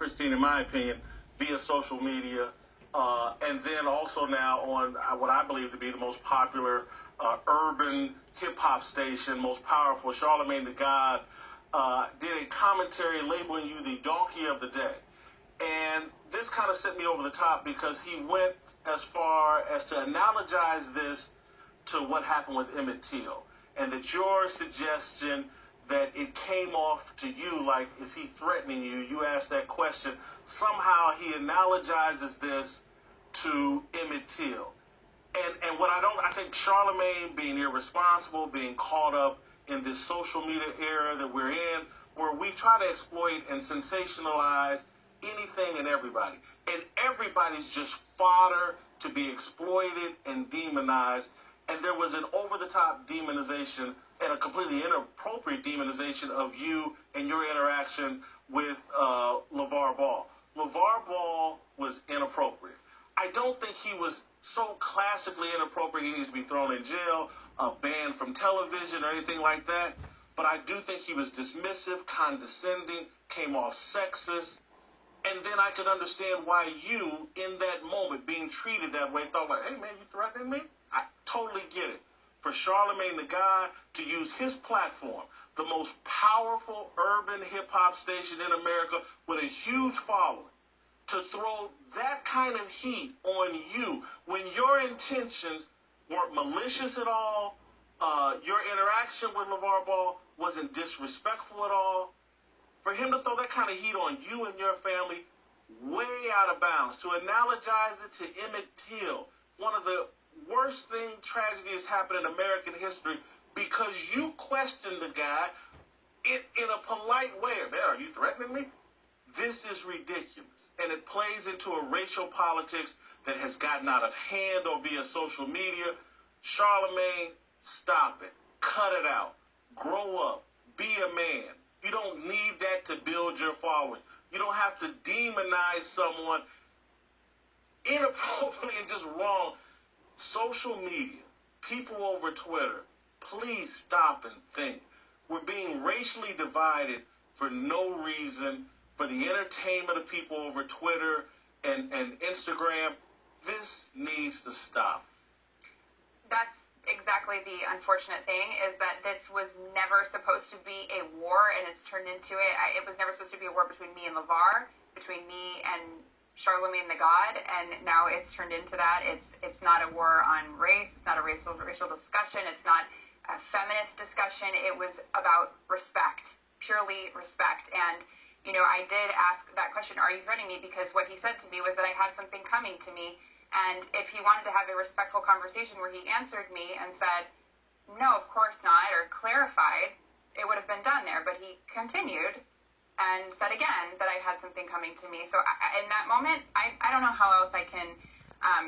Christine, in my opinion, via social media, and then also now on what I believe to be the most popular urban hip-hop station, most powerful, Charlamagne the God, did a commentary labeling you the donkey of the day. And this kind of set me over the top because he went as far as to analogize this to what happened with Emmett Till. And that your suggestion that it came off to you like, is he threatening you? You asked that question. Somehow he analogizes this to Emmett Till. And what I think Charlamagne being irresponsible, being caught up in this social media era that we're in, where we try to exploit and sensationalize anything and everybody. And everybody's just fodder to be exploited and demonized. And there was an over-the-top demonization and a completely inappropriate demonization of you and your interaction with Lavar Ball. Lavar Ball was inappropriate. I don't think he was so classically inappropriate he needs to be thrown in jail, banned from television or anything like that. But I do think he was dismissive, condescending, came off sexist. And then I could understand why you, in that moment, being treated that way, thought like, hey, man, you threatening me? I totally get it. For Charlamagne the God to use his platform, the most powerful urban hip-hop station in America with a huge following, to throw that kind of heat on you when your intentions weren't malicious at all, your interaction with Lavar Ball wasn't disrespectful at all, for him to throw that kind of heat on you and your family, way out of bounds, to analogize it to Emmett Till, one of the worst tragedies happened in American history, because you questioned the guy in a polite way. Man, are you threatening me? This is ridiculous. And it plays into a racial politics that has gotten out of hand or via social media. Charlamagne, stop it. Cut it out. Grow up. Be a man. You don't need that to build your following. You don't have to demonize someone inappropriately and just wrong. Social media, people over Twitter, please stop and think. We're being racially divided for no reason, for the entertainment of people over Twitter and Instagram. This needs to stop. That's exactly the unfortunate thing, is that this was never supposed to be a war, and it's turned into it. It was never supposed to be a war between me and Lavar, between me and Charlamagne the God, and now it's turned into that. It's not a war on race. It's not a racial discussion. It's not a feminist discussion. It was about respect, purely respect. And, you know, I did ask that question, are you threatening me? Because what he said to me was that I had something coming to me. And if he wanted to have a respectful conversation where he answered me and said, no, of course not, or clarified, it would have been done there. But he continued and said again that I had something coming to me. So in that moment, I don't know how else I can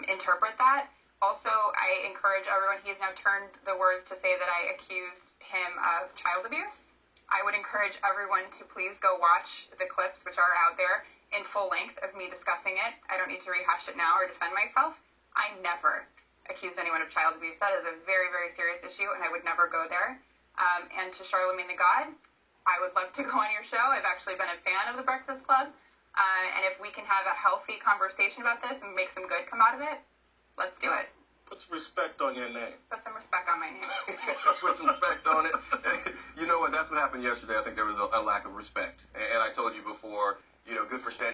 interpret that. Also, I encourage everyone, he has now turned the words to say that I accused him of child abuse. I would encourage everyone to please go watch the clips, which are out there, in full length of me discussing it. I don't need to rehash it now or defend myself. I never accused anyone of child abuse. That is a very, very serious issue, and I would never go there. And to Charlamagne the God, I would love to go on your show. I've actually been a fan of The Breakfast Club. And if we can have a healthy conversation about this and make some good come out of it, let's do it. Put some respect on your name. Put some respect on my name. Put some respect on it. You know what? That's what happened yesterday. I think there was a lack of respect. And I told you before, you know, good for standing.